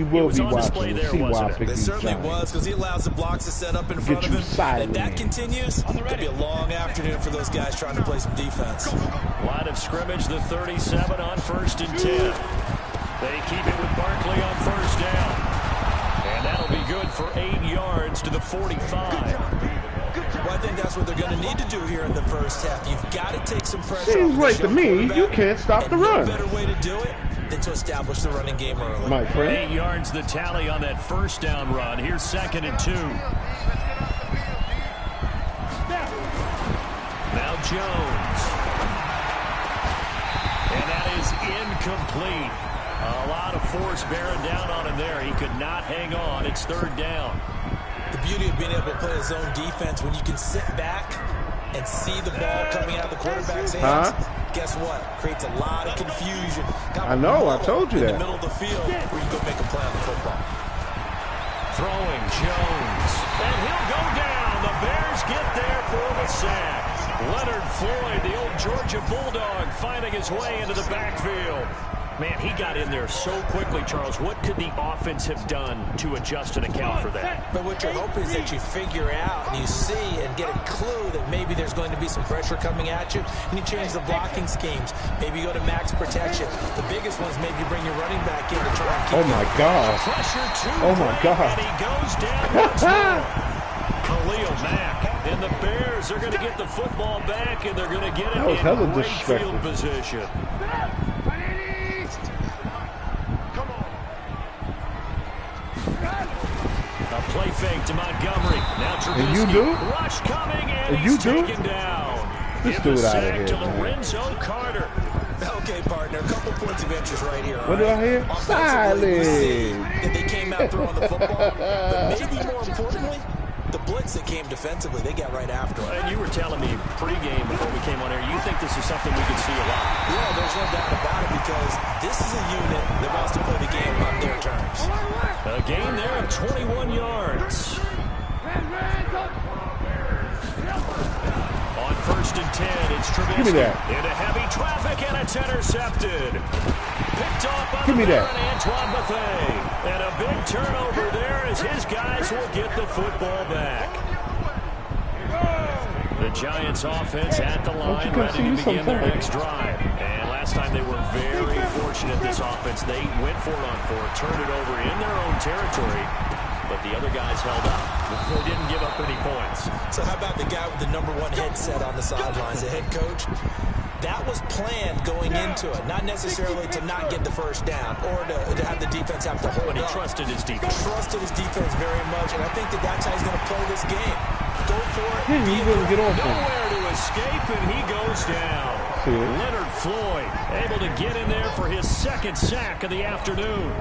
play. He will be on display watching. there, See why I wasn't it? picked It these certainly Giants. was, because he allows the blocks to set up in front of him. And if that continues, it could be a long afternoon for those guys trying to play some defense. Line of scrimmage, the 37 on 1st and 10. They keep it with Barkley on 1st down. And that'll be good for 8 yards to the 45. Well, I think that's what they're going to need to do here in the first half. You've got to take some pressure Seems off like the to me, you quarterback, can't stop the and run. no better way to do it than to establish the running game early. My friend. 8 yards the tally on that 1st down run. Here's 2nd and 2. Now Jones. And that is incomplete. A lot of force bearing down on him there. He could not hang on. It's 3rd down. The beauty of being able to play a zone defense when you can sit back and see the ball coming out of the quarterback's hands. Guess what? Creates a lot of confusion. I know. I told you that. In the middle of the field where you go make a play on the football. Throwing Jones. And he'll go down. The Bears get there for the sack. Leonard Floyd, the old Georgia Bulldog, finding his way into the backfield. Man, he got in there so quickly, Charles. What could the offense have done to adjust and account for that? But what you're hoping is that you figure out and you see and get a clue that maybe there's going to be some pressure coming at you, and you change the blocking schemes. Maybe you go to max protection. The biggest one's maybe you bring your running back in to try and keep Oh, my God. Pressure to Oh, my God. And he goes down once more. Khalil Mack and the Bears are going to get the football back, and they're going to get it in great field position. A play fake to Montgomery. Now Trubisky. And you do? Rush coming, and you he's do? taken down. This Give dude the out of sack here, to man. Lorenzo Carter. Okay, partner, a couple points of interest right here. What do I hear? Offensively, we see Silence. that they came out throwing the football, but maybe more importantly, the blitz that came defensively, they got right after it. And you were telling me pregame before we came on air, you think this is something we could see a lot? Yeah, there's no doubt about it, because this is a unit that wants to play the game on their terms. A gain there of 21 yards. On 1st and 10, it's Trubisky. Give me that. Into heavy traffic, and it's intercepted. Picked off by Give me that. Antoine Bethea. And a big turnover there as his guys will get the football back. The Giants offense at the line, ready to begin their next drive. And last time they were very fortunate, this offense. They went for it on 4, turned it over in their own territory, but the other guys held up. They didn't give up any points. So how about the guy with the #1 headset on the sidelines, the head coach? That was planned going into it, not necessarily to not get the first down or to have the defense have to hold But he up. trusted his defense. Trusted his defense very much, and I think that that's how he's going to play this game. Go for it. Yeah, he's going to get off him. Nowhere to escape, and he goes down. Leonard Floyd able to get in there for his 2nd sack of the afternoon.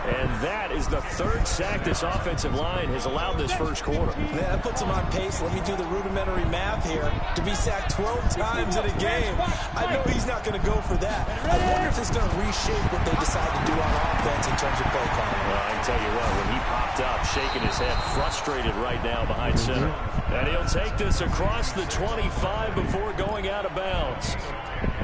And that is the 3rd sack this offensive line has allowed this first quarter. Man, that puts him on pace. Let me do the rudimentary math here. To be sacked 12 times in a game, I know he's not going to go for that. I wonder if it's going to reshape what they decide to do on offense in terms of play calling. Well, I can tell you what, when he popped up, shaking his head, frustrated right now behind center. And he'll take this across the 25 before going out of bounds.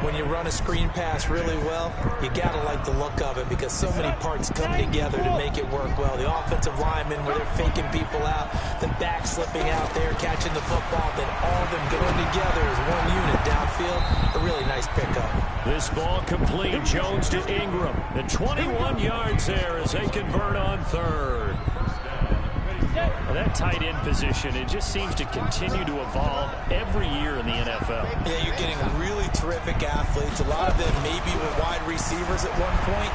When you run a screen pass really well, you got to like the look of it, because so many parts come together to make it work well. The offensive linemen, where they're faking people out, the back slipping out there, catching the football, then all of them going together as one unit downfield. A really nice pickup. This ball complete. Jones to Ingram. The 21 yards there as they convert on 3rd. Well, that tight end position, it just seems to continue to evolve every year in the NFL. Yeah, you're getting really terrific athletes. A lot of them maybe were wide receivers at one point.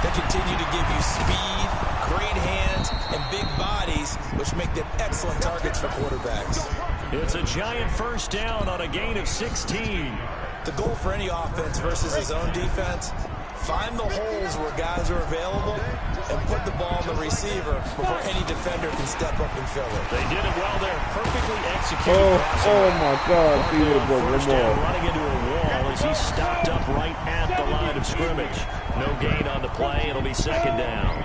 They continue to give you speed, great hands, and big bodies, which make them excellent targets for quarterbacks. It's a Giant 1st down on a gain of 16. The goal for any offense versus his own defense, find the holes where guys are available and put the ball on the receiver before any defender can step up and fill it. They did it well there. Perfectly executed. Oh my God. He would have broken First the down, ball. running into a wall as he stopped up right at the line of scrimmage. No gain on the play. It'll be 2nd down.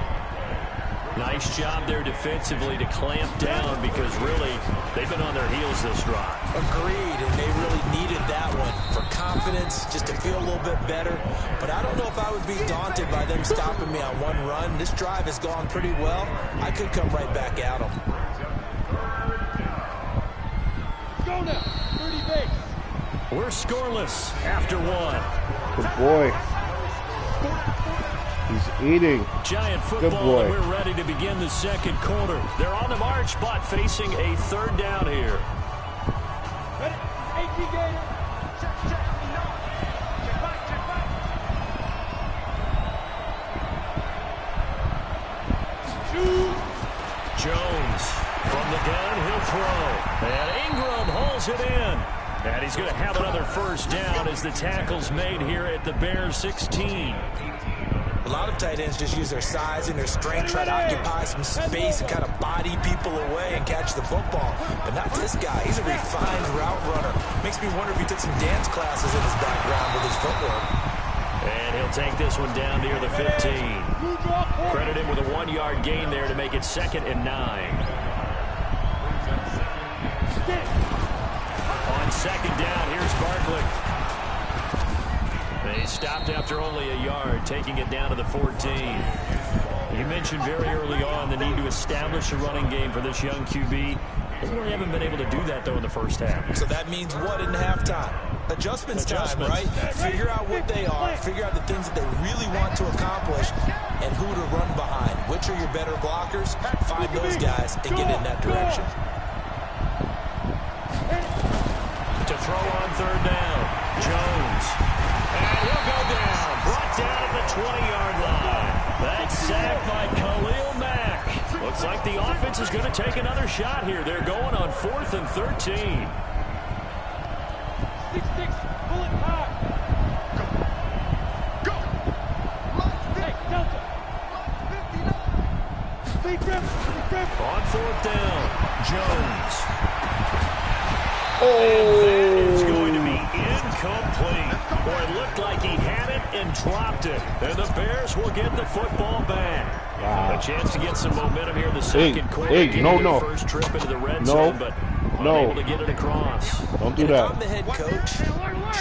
Nice job there defensively to clamp down because really they've been on their heels this drive. Agreed, and they really needed that one for confidence, just to feel a little bit better. But I don't know if I would be daunted by them stopping me on one run. This drive has gone pretty well. I could come right back at them. Go now, 30 base. We're scoreless after one. Good boy. He's eating. Giant Good football, boy. and we're ready to begin the second quarter. They're on the march, but facing a third down here. Ready? 18 Gator. Check. Check back. Shoot. Jones from the gun, he'll throw. And Ingram hauls it in. And he's going to have another first down as the tackle's made here at the Bears 16. A lot of tight ends just use their size and their strength, try to occupy some space and kind of body people away and catch the football. But not this guy. He's a refined route runner. Makes me wonder if he took some dance classes in his background with his footwork. And he'll take this one down near the 15. Credit him with a 1-yard gain there to make it 2nd and 9. On 2nd down, here's Barkley. They stopped after only a yard, taking it down to the 14. You mentioned very early on the need to establish a running game for this young QB. They really haven't been able to do that, though, in the first half. So that means what in halftime? Adjustments time, right? Figure out what they are, figure out the things that they really want to accomplish, and who to run behind. Which are your better blockers? Find those guys and get in that direction. To throw on 3rd down, Jones. And he'll go down, brought down at the 20-yard line. That's sacked by Khalil Mack. Looks like the offense is going to take another shot here. They're going on 4th and 13. 6-6, pull it hard. Go. Hey, Delta. Speed grip. On 4th down, Jones. Oh. And that is going to be incomplete. Boy, it looked like he had it and dropped it. And the Bears will get the football back. Wow. A chance to get some momentum here in the second quarter. Hey, no. First trip into the red zone, but unable to get it across. Don't do And that. if I'm the head coach,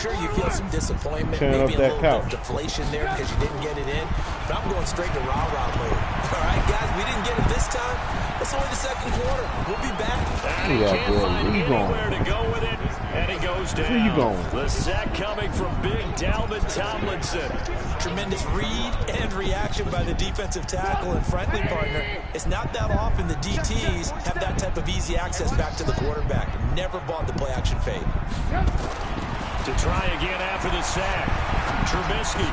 sure you feel some disappointment, Turn maybe up a that little couch. bit of deflation there because you didn't get it in. But I'm going straight to rah-rah mode. All right, guys, we didn't get it this time. It's only the second quarter. We'll be back. And he Yeah, can't boy. find Where you going? anywhere to go with it, and he goes down. Where you going? The sack coming from big Dalvin Tomlinson. Tremendous read and reaction by the defensive tackle. And frankly, partner, it's not that often the DTs have that type of easy access back to the quarterback. Never bought the play-action fade. To try again after the sack. Trubisky.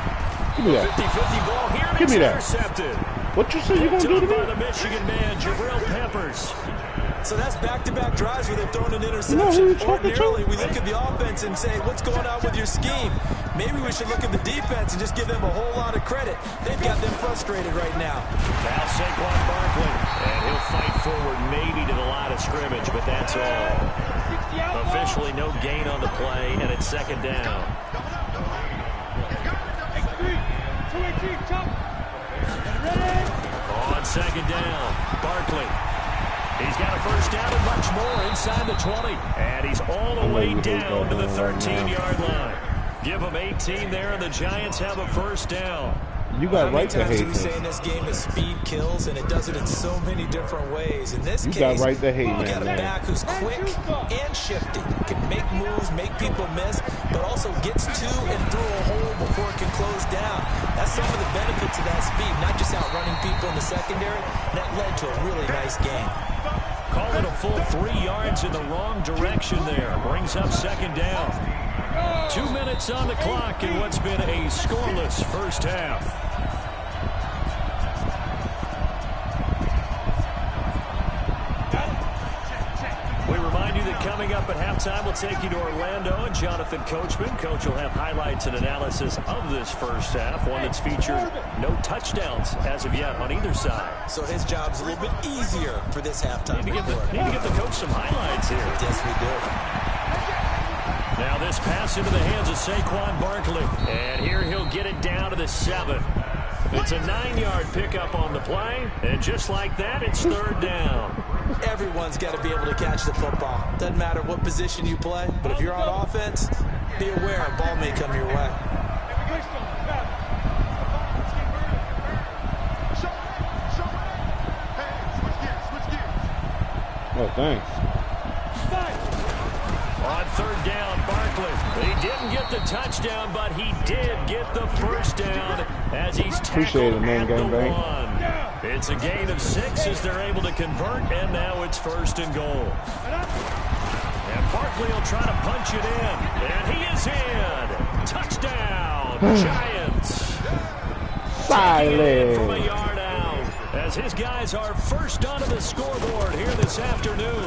Give me that. 50-50 ball here, and Give it's me that. intercepted. What you say you gonna Picked do up to by me? the Michigan man, Jabril Peppers. So that's back-to-back drives where they've thrown an You know interception. who you're talking to? Ordinarily, we look at the offense and say, what's going on with your scheme? Maybe we should look at the defense and just give them a whole lot of credit. They've got them frustrated right now. Now Saquon Barkley. And he'll fight forward maybe to the line of scrimmage, but that's all. Officially no gain on the play, and it's 2nd down. On 2nd down, Barkley. He's got a first down and much more inside the 20. And he's all the way down to the 13-yard line. Give him 18 there, and the Giants have a first down. You got right to How many hate times do we say in him. this game that speed kills, and it does it in so many different ways. In this You case, got right to hate you him, got a man. back who's quick and shifty, can make moves, make people miss, but also gets to and through a hole before it can close down. That's some of the benefits of that speed, not just outrunning people in the secondary. That led to a really nice game. Call it a full 3 yards in the wrong direction there. Brings up 2nd down. 2 minutes on the clock in what's been a scoreless first half. We remind you that coming up at halftime, we'll take you to Orlando and Jonathan Coachman. Coach will have highlights and analysis of this first half, one that's featured no touchdowns as of yet on either side. So his job's a little bit easier for this halftime. Need to give the coach some highlights here. Yes, we do. Now this pass into the hands of Saquon Barkley. And here he'll get it down to the 7. It's a 9-yard pickup on the play, and just like that, it's third down. Everyone's got to be able to catch the football. Doesn't matter what position you play, but if you're on offense, be aware a ball may come your way. Oh, thanks. On third down, Barkley. He didn't get the touchdown, but he did get the first down as he's tackled at the 1. It's a gain of 6 as they're able to convert, and now it's first and goal. And Barkley will try to punch it in, and he is in. Touchdown, Giants. Silent. From a yard out, as his guys are first onto the scoreboard here this afternoon.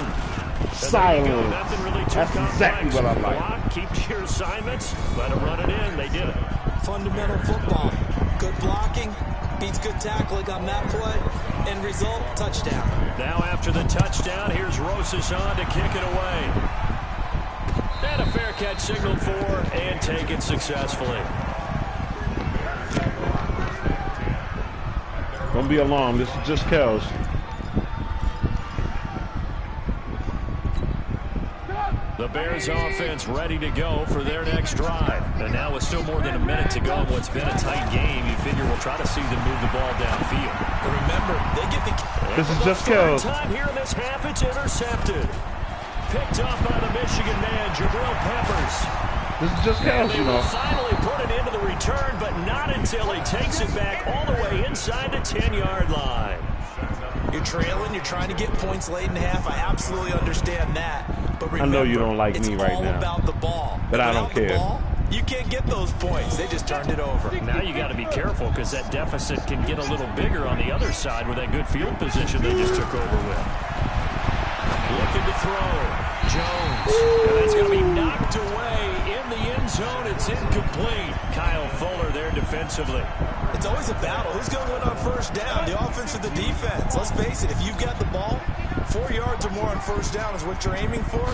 Silent. Nothing really too That's complex. exactly what I like. Block, keep your assignments, let them run it in. They did it. Fundamental football. Good blocking beats good tackling on that play. End result, touchdown. Now after the touchdown, here's Rosas on to kick it away. And a fair catch signaled for and taken successfully. Don't be alarmed. This is just Kels. The Bears offense ready to go for their next drive. And now with still more than a minute to go in what's been a tight game, you figure we'll try to see them move the ball downfield. But remember, they get the... This is just Third Kels. time here in this half, it's intercepted. Picked up by the Michigan man, Jabril Peppers. This is just Kels, They you will know. finally put it into the return, but not until he takes it back all the way inside the 10-yard line. You're trailing, you're trying to get points late in half. I absolutely understand that. But remember, I know you don't like me right it's all now. about the ball. But I don't Without the care. ball, you can't get those points. They just turned it over. Now you got to be careful because that deficit can get a little bigger on the other side with that good field position they just took over with. Looking to throw. Jones. And that's going to be knocked away in the end zone. It's incomplete. Kyle Fuller there defensively. It's always a battle. Who's going to win on first down, the offense or the defense? Let's face it, if you've got the ball, 4 yards or more on first down is what you're aiming for.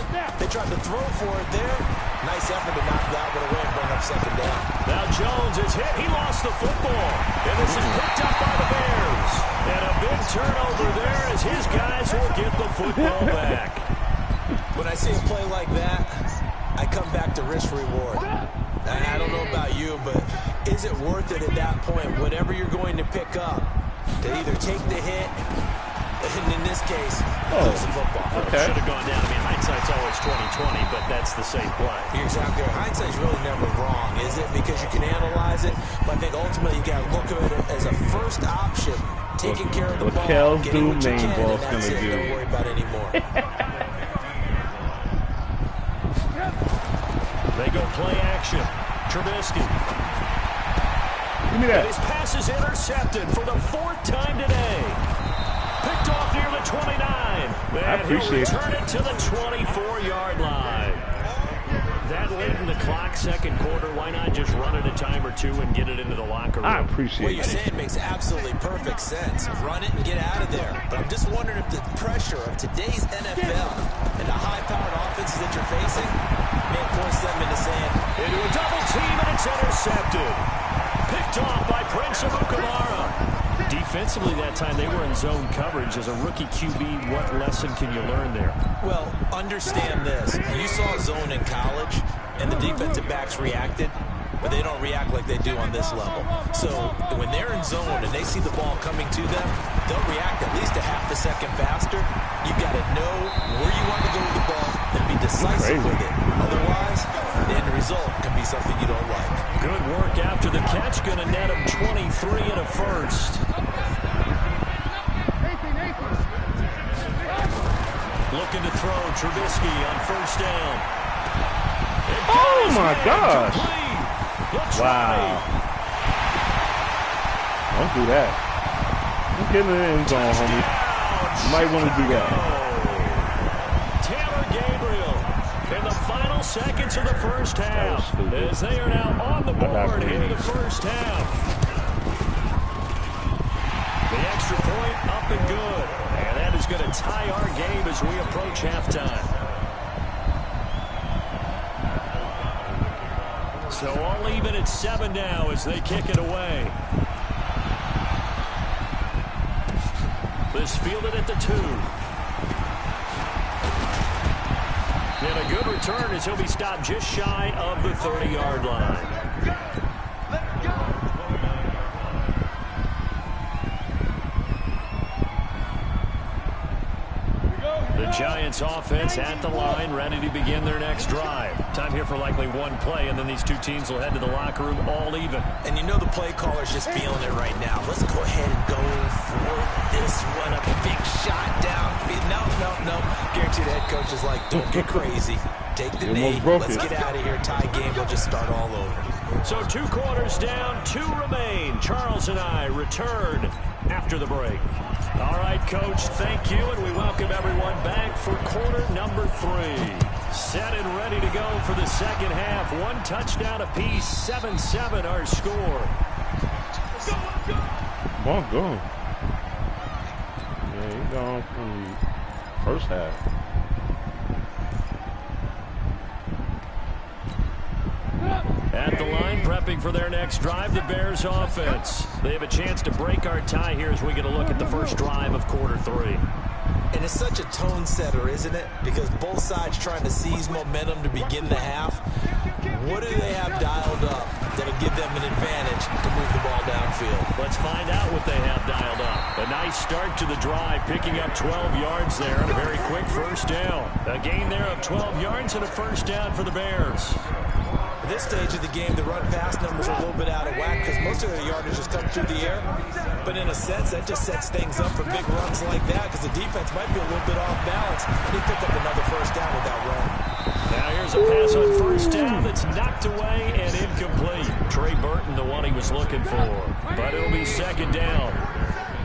They tried to throw for it there. Nice effort to knock that one away and bring up second down. Now Jones is hit. He lost the football. And this is picked up by the Bears. And a big turnover there as his guys will get the football back. When I see a play like that, I come back to risk reward. I don't know about you, but is it worth it at that point, whatever you're going to pick up, to either take the hit, and in this case, lose the football? Okay. Should have gone down. I mean, hindsight's always 20/20, but that's the same play. You're exactly right. Hindsight's really never wrong, is it? Because you can analyze it, but I think ultimately you got to look at it as a first option, taking care of the ball, Kels getting do, what you main can, ball's and that's gonna it. do. Don't worry about it anymore. They go play action. Trubisky. Give me that. His pass is intercepted for the 4th time today. Picked off near the 29. And he'll return it to the 24-yard line. That late in the clock, second quarter, why not just run it a time or two and get it into the locker room? I appreciate What you're it. saying makes absolutely perfect sense. Run it and get out of there. But I'm just wondering if the pressure of today's NFL and the high-powered offenses that you're facing may force them into saying, Into a double team, and it's intercepted. Picked off by Prince Amukamara. Defensively that time, they were in zone coverage. As a rookie QB, what lesson can you learn there? well, understand this. You saw zone in college, and the defensive backs reacted, but they don't react like they do on this level. So when they're in zone and they see the ball coming to them, they'll react at least a half a second faster. You got to know where you want to go with the ball and be decisive with it. Otherwise, the end result can be something you don't like. Good work after the catch. Going to net him 23 and a first. Looking to throw. Trubisky on first down. Oh, my gosh. Wow. Don't do that. Don't get in the end zone, homie. You might want to do that. Taylor Gabriel in the final seconds of the first half as they are now on the board here in the first half. The extra point up and good. And that is going to tie our game as we approach halftime. So all even at 7 now as they kick it away. This fielded at the 2. And a good return as he'll be stopped just shy of the 30-yard line. The Giants offense at the line, ready to begin their next drive. Time here for likely one play, and then these two teams will head to the locker room all even. And you know the play caller's just feeling it right now. Let's go ahead and go for this one. A big shot down. No. Guarantee the head coach is like, don't get crazy. Take the knee. Let's get out of here. Tie game. We'll just start all over. So 2 quarters down, 2 remain. Charles and I return after the break. All right, Coach, thank you, and we welcome everyone back for quarter number 3. Set and ready to go for the second half. 1 touchdown apiece, 7-7 our score. Ball gone. Yeah, he gone from the first half. At the line, prepping for their next drive, the Bears offense. They have a chance to break our tie here as we get a look at the first drive of quarter 3. And it's such a tone setter, isn't it? Because both sides trying to seize momentum to begin the half. What do they have dialed up that'll give them an advantage to move the ball downfield? Let's find out what they have dialed up. A nice start to the drive, picking up 12 yards there and a very quick first down. A gain there of 12 yards and a first down for the Bears. At this stage of the game, the run-pass numbers are a little bit out of whack because most of their yardage just come through the air. But in a sense, that just sets things up for big runs like that because the defense might be a little bit off balance. And they pick up another first down with that run. Now here's a pass on first down that's knocked away and incomplete. Trey Burton, the one he was looking for. But it'll be second down.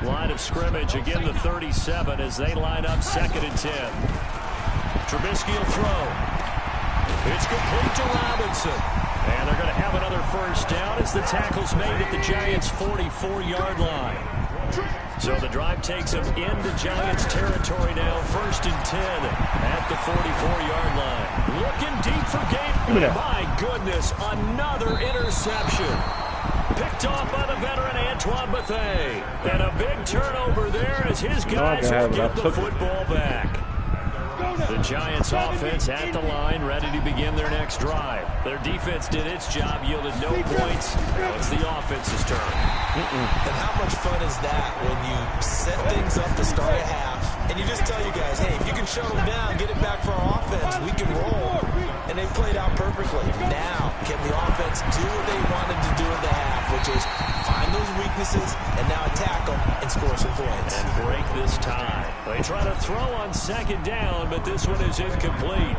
Line of scrimmage, again the 37 as they line up 2nd and 10. Trubisky will throw. It's complete to Robinson. And they're going to have another first down as the tackle's made at the Giants' 44-yard line. So the drive takes them into Giants territory now. 1st and 10 at the 44-yard line. Looking deep for Gabe. My goodness, another interception. Picked off by the veteran Antoine Bethea. And a big turnover there as his guys will get the football back. The Giants offense at the line, ready to begin their next drive. Their defense did its job, yielded no points. Now it's the offense's turn. And how much fun is that when you set things up to start a half, and you just tell you guys, hey, if you can shut them down, get it back for our offense, we can roll. And they played out perfectly. Now, can the offense do what they wanted to do in the half, which is find those weaknesses and now attack them and score some points. And break this tie. They try to throw on second down, but this one is incomplete.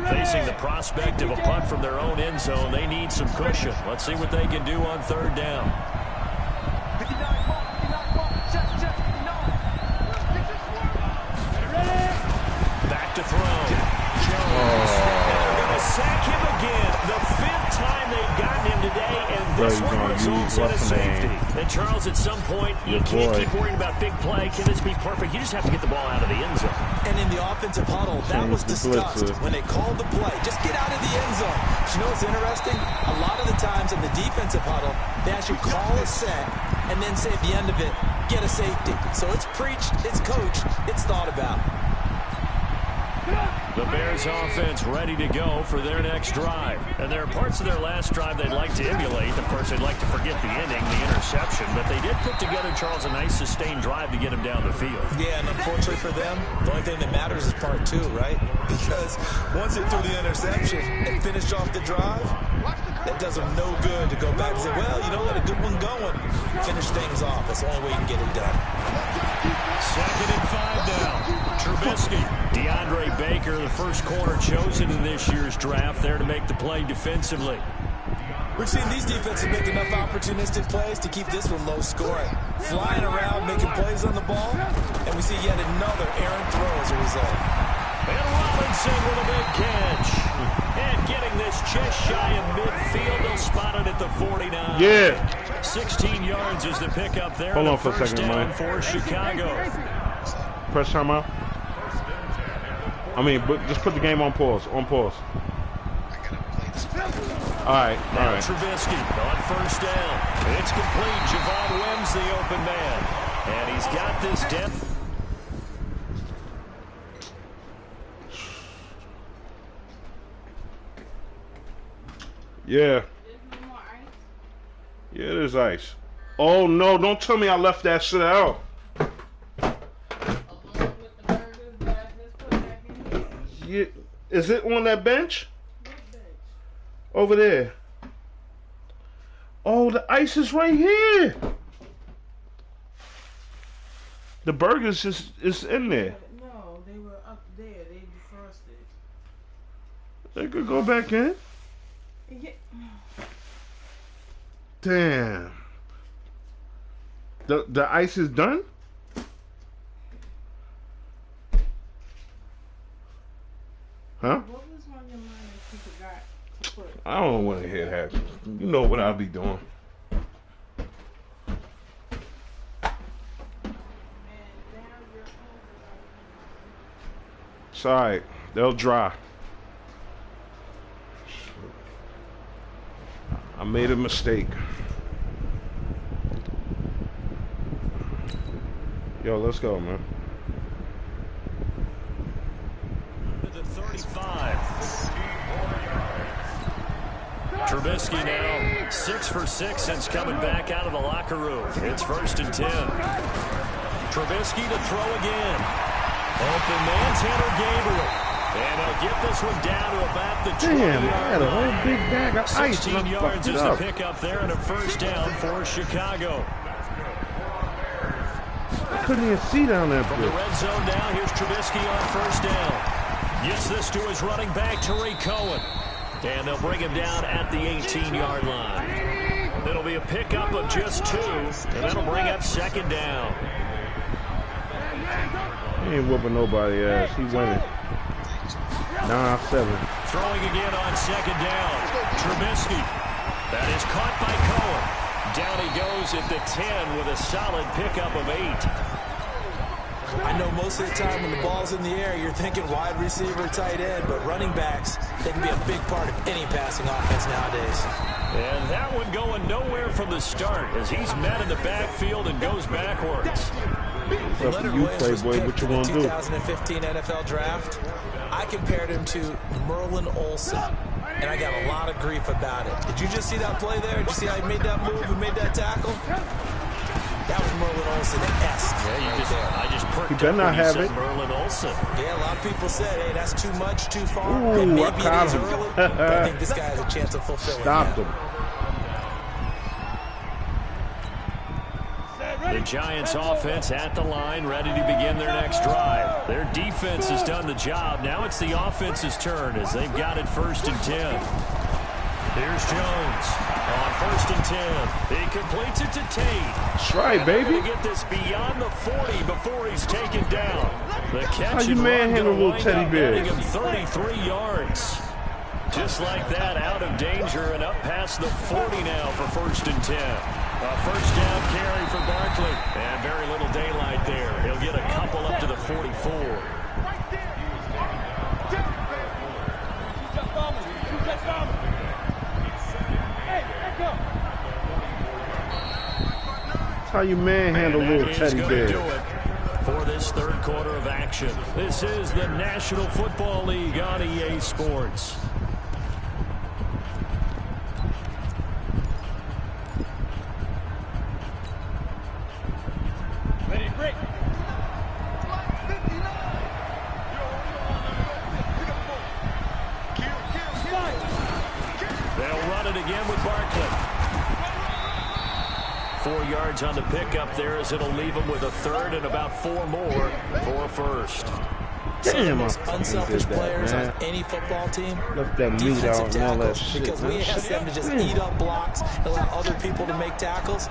Facing the prospect of a punt from their own end zone, they need some cushion. Let's see what they can do on 3rd down. Back to throw. Jones. And they're going to sack him again. The 5th time they've gotten him today, and this one results in a safety. And Charles, at some point, you can't keep worrying about big play. Can this be perfect? You just have to get the ball out of the end zone. And in the offensive huddle, that was discussed when they called the play. Just get out of the end zone. But you know what's interesting? A lot of the times in the defensive huddle, they actually call a set and then say at the end of it, get a safety. So it's preached, it's coached, it's thought about. The Bears offense ready to go for their next drive. And there are parts of their last drive they'd like to emulate. Of course, they'd like to forget the inning, the interception. But they did put together, Charles, a nice sustained drive to get him down the field. Yeah, and unfortunately for them, the only thing that matters is part 2, right? Because once they threw the interception and finished off the drive, that does them no good to go back and say, well, you know, let a good one going. Finish things off. That's the only way you can get it done. 2nd and 5 now. Trubisky, DeAndre Baker, the first corner chosen in this year's draft, there to make the play defensively. We've seen these defenses make enough opportunistic plays to keep this one low scoring. Flying around, making plays on the ball, and we see yet another errant throw as a result. And Robinson with a big catch. And getting this just shy of midfield, they'll spot it at the 49. Yeah. 16 yards is the pickup there. Hold on for a second, man. For Chicago. Press timeout. I mean, but just put the game on pause. On pause. right, all Now right. Trubisky on first down. It's complete. Javon Wims, the open man. And he's got this down. Yeah. Yeah, there's ice. Oh, no, don't tell me I left that shit out. Yeah. Is it on that bench? Over there. Oh, the ice is right here. The burgers is in there. No, they were up there. They defrosted. They could go back in. Yeah. Damn. The ice is done? Huh? What was on your mind that you forgot to put? I don't want to hear that. You know what I'll be doing. And now your clothes are It's alright. They'll dry. I made a mistake. Yo, let's go, man. The 35. Trubisky now 6 for 6 since coming back out of the locker room. It's 1st and 10. Trubisky to throw again. Open man, Tanner Gabriel. And he'll get this one down to about the 20-yard Damn, I had a whole line. big bag of ice 16 and I yards fucked it is the up. pickup there and a 1st down for Chicago. I couldn't even see down there. From the red zone now, here's Trubisky on 1st down. Gets this to his running back, Tariq Cohen. And they'll bring him down at the 18-yard line. It'll be a pickup of just 2, and that'll bring up 2nd down. He ain't whooping nobody ass. He winning. 9-7. Throwing again on 2nd down. Trubisky. That is caught by Cohen. Down he goes at the 10 with a solid pickup of 8. I know most of the time when the ball's in the air, you're thinking wide receiver, tight end, but running backs, they can be a big part of any passing offense nowadays. And that one going nowhere from the start as he's met in the backfield and goes backwards. It's up to you, Playboy. What you in want the to do? 2015 NFL Draft, I compared him to Merlin Olsen, and I got a lot of grief about it. Did you just see that play there? Did you see how he made that move and made that tackle? That was Merlin Olsen-esque. Yeah, I just perked He better up not when you have said it. Merlin Olsen. Yeah, a lot of people said, hey, that's too much, too far. Ooh, and maybe I caught it is him. early, but I think this guy has a chance of fulfilling Stopped that. him. The Giants offense at the line, ready to begin their next drive. Their defense has done the job. Now it's the offense's turn as they've got it 1st and 10. Here's Jones on 1st and 10. He completes it to Tate. That's right, baby. To get this beyond the 40 before he's taken down. The catch How you and run manhandle gonna little wind teddy up bears? netting him 33 yards. Just like that, out of danger and up past the 40 now for 1st and 10. A 1st down carry for Barkley. And very little daylight there. He'll get a couple up to the 44. That's how you manhandle And little that is teddy gonna bears. do it for this 3rd quarter of action. This is the National Football League on EA Sports. Ready to break. They'll run it again with Barkley. 4 yards on the pickup there as it'll leave them with a 3rd and about 4 more for a 1st. Some of the Damn, I most fucking unselfish did that, players man. on any football team, Left that meat defensive out and all that tackles, shit. because man. we ask them to just eat up blocks and allow other people to make tackles.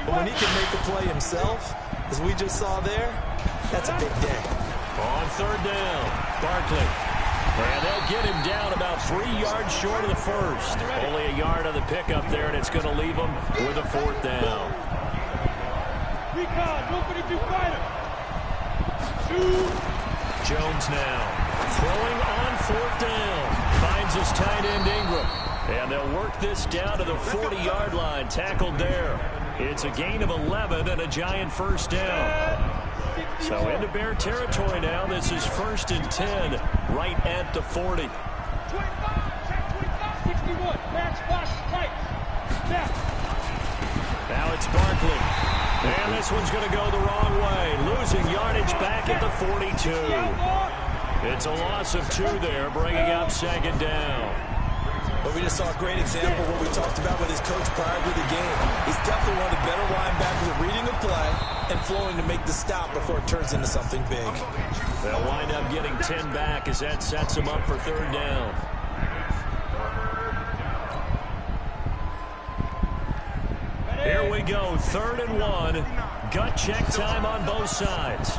But when he can make a play himself, as we just saw there, that's a big day. On 3rd down, Barkley. And they'll get him down about 3 yards short of the 1st. Only a yard on the pickup there, and it's going to leave them with a 4th down. Recon, 152 fighter. Shoot. Jones now throwing on 4th down. Finds his tight end Ingram. And they'll work this down to the 40-yard line, tackled there. It's a gain of 11 and a Giant first down. So into Bear territory now. This is 1st and 10, right at the 40. 25, 61, match, box, tight. Now it's Barkley. And this one's going to go the wrong way. Losing yardage back at the 42. It's a loss of 2 there, bringing up 2nd down. But we just saw a great example of what we talked about with his coach prior to the game. He's definitely one of the better linebackers at reading the play and flowing to make the stop before it turns into something big. They'll wind up getting 10 back as that sets him up for 3rd down. Here we go, 3rd and 1. Gut check time on both sides.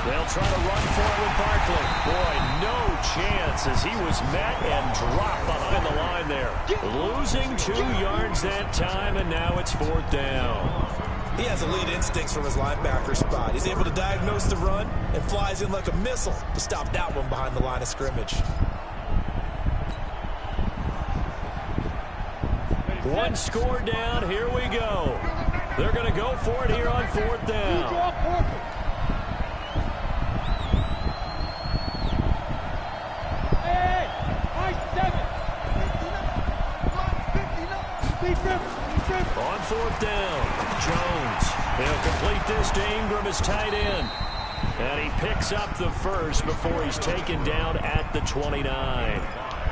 They'll try to run for it with Barkley. Boy, no chance as he was met and dropped behind the line there. Losing 2 yards that time, and now it's 4th down. He has elite instincts from his linebacker spot. He's able to diagnose the run and flies in like a missile to stop that one behind the line of scrimmage. One score down. Here we go. They're going to go for it here on 4th down. On 4th down, Jones. He'll complete this to Ingram as tight end. And he picks up the first before he's taken down at the 29.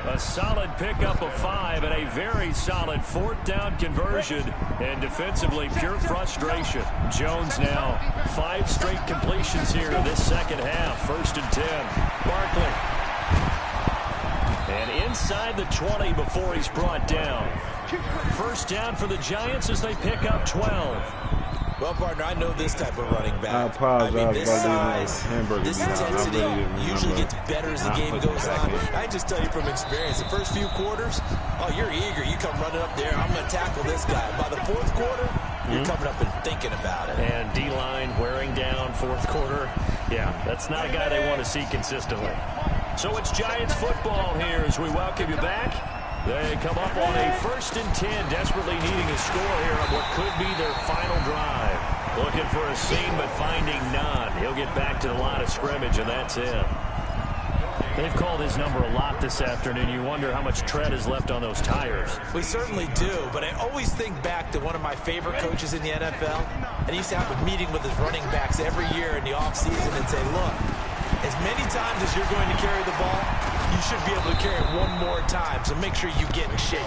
A solid pickup of 5 and a very solid 4th down conversion. And defensively, pure frustration. Jones now 5 straight completions here in this second half. 1st and 10. Barkley. And inside the 20 before he's brought down. 1st down for the Giants as they pick up 12. Well, partner, I know this type of running back. I apologize this size, this intensity usually gets better as the game goes on. I just tell you from experience, the first few quarters, oh, you're eager. You come running up there. I'm going to tackle this guy. By the 4th quarter, you're coming up and thinking about it. And D-line wearing down 4th quarter. Yeah, that's not a guy they want to see consistently. So it's Giants football here as we welcome you back. They come up on a 1st and 10, desperately needing a score here on what could be their final drive. Looking for a seam, but finding none. He'll get back to the line of scrimmage, and that's it. They've called his number a lot this afternoon. You wonder how much tread is left on those tires. We certainly do, but I always think back to one of my favorite coaches in the NFL, and he used to have a meeting with his running backs every year in the offseason and say, look, as many times as you're going to carry the ball, you should be able to carry it one more time, so make sure you get in shape.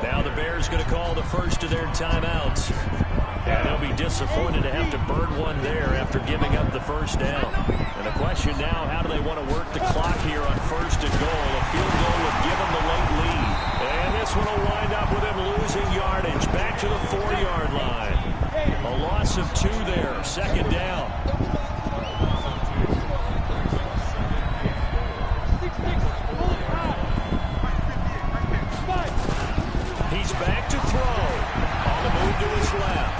Now the Bears going to call the first of their timeouts. And they'll be disappointed to have to burn one there after giving up the 1st down. And the question now, how do they want to work the clock here on 1st and goal? A field goal would give them the late lead. And this one will wind up with him losing yardage back to the 4-yard line. A loss of 2 there, 2nd down. He's back to throw. On the move to his left.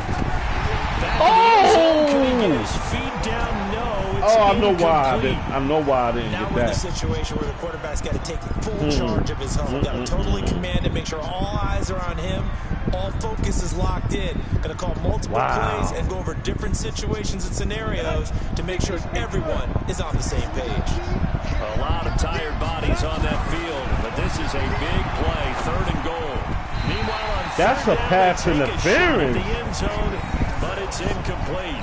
Can he get his feet down? No. It's I know why I didn't now get we're in a that. situation where the quarterback's got to take full charge of his home. Got to totally command it, make sure all eyes are on him. All focus is locked in. Going to call multiple plays and go over different situations and scenarios to make sure everyone is on the same page. A lot of tired bodies on that field, but this is a big play, 3rd and goal. Meanwhile, on That's a pass interference. the end zone, but it's incomplete.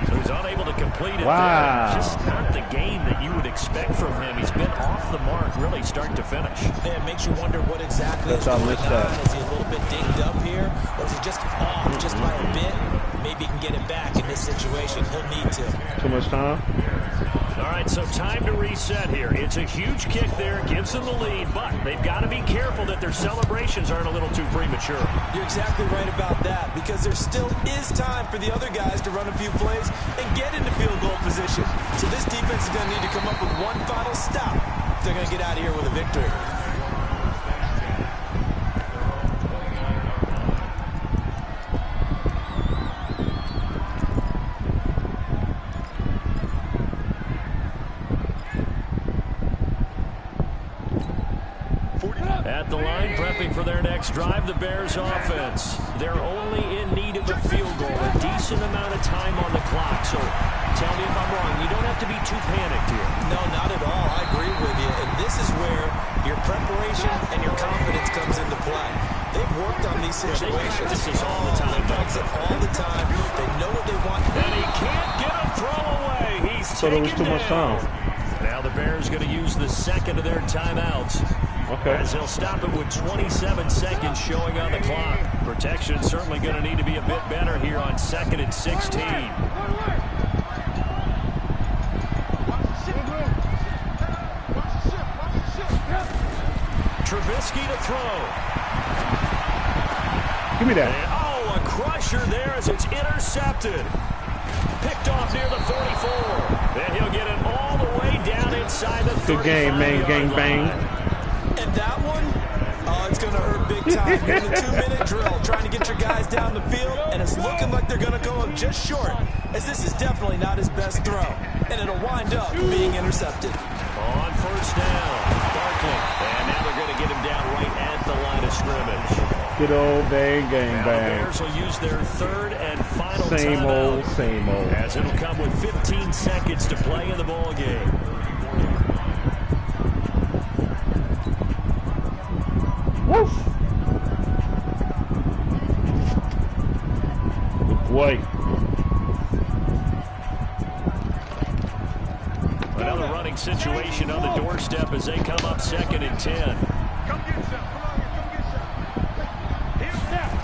So he's unable to complete it Wow. there. Just not the game that you would expect from him. He's been off the mark, really, start to finish. And it makes you wonder what exactly is going on. Is he a little bit dinged up here? Or is he just off just by a bit? Maybe he can get it back in this situation. He'll need to. Too much time? All right, so time to reset here. It's a huge kick there, gives them the lead, but they've got to be careful that their celebrations aren't a little too premature. You're exactly right about that, because there still is time for the other guys to run a few plays and get into field goal position. So this defense is going to need to come up with one final stop if they're going to get out of here with a victory. the line, prepping for their next drive. The Bears offense. They're only in need of a field goal, a decent amount of time on the clock. So tell me if I'm wrong. You don't have to be too panicked here. No, not at all. I agree with you. And this is where your preparation and your confidence comes into play. They've worked on these situations. This is all the time. They practice it all the time. They know what they want. And he can't get a throw away. He's So there was too much time. Now the Bears going to use the second of their timeouts. Okay. As he'll stop it with 27 seconds showing on the clock. Protection certainly going to need to be a bit better here on 2nd and 16. Trubisky to throw. Give me that. And, oh, a crusher there as it's intercepted. Picked off near the 44. Then he'll get it all the way down inside the 35-yard line. Good game, man. Gang bang. And that one, oh, it's going to hurt big time. You're in the 2-minute drill, trying to get your guys down the field, and it's looking like they're going to go up just short, as this is definitely not his best throw. And it'll wind up being intercepted. On first down, Barkley. And now they're going to get him down right at the line of scrimmage. Good old bang, gang Now the bang. Bears will use their third and final Same timeout. old, same old. As it'll come with 15 seconds to play in the ball game. Woof. Good boy. Another running situation on the doorstep as they come up 2nd and 10.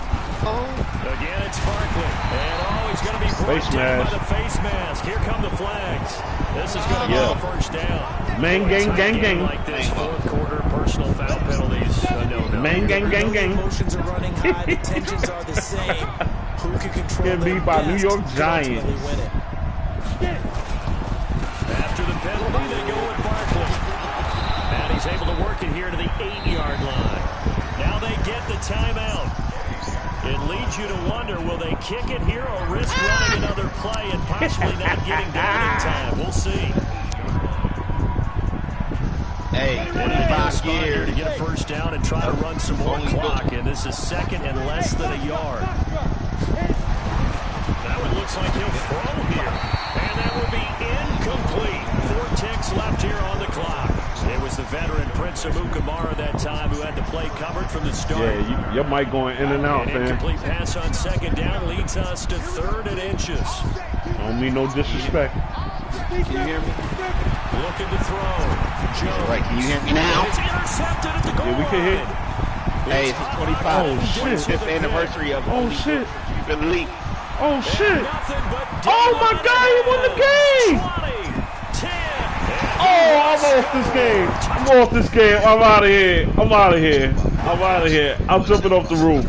Again, it's Barkley. And he's going to be brought down by the face mask. Here come the flags. This is going to be a first down. Man, gang, gang, gang. Like this, fourth quarter personal foul penalties. No. Man, gang, gang, gang. Emotions are running high. The tensions are the same. Who can control Get beat them by New best York can Giants. ultimately win it. After the penalty, they go with Barkley. And he's able to work it here to the 8-yard line. Now they get the timeout. It leads you to wonder, will they kick it here or risk running another play and possibly not getting down in time? We'll see. Hey, And they get a spot 25 here years. to get a first down and try to run some more clock. And this is 2nd and less than a yard. That one looks like he'll throw here. And that will be incomplete. 4 ticks left here on the clock. It was the veteran Prince Amukamara that time who had the play covered from the start. Yeah, your mic going in and out, An man. incomplete pass on 2nd down leads us to 3rd and inches. Don't mean no disrespect. Can you hear me? Looking to throw. Jones. Right, can you hear me now? It's intercepted at the goal Yeah, we can hear. line. Hey, it's the 25 Oh, shit. 25th anniversary of Oh, shit. the league. Oh, shit. Nothing but Oh, my God, he won the game. 20, 10. Oh, I'm off this game. I'm off this game. I'm out of here. I'm out of here. I'm out of here. I'm jumping off the roof.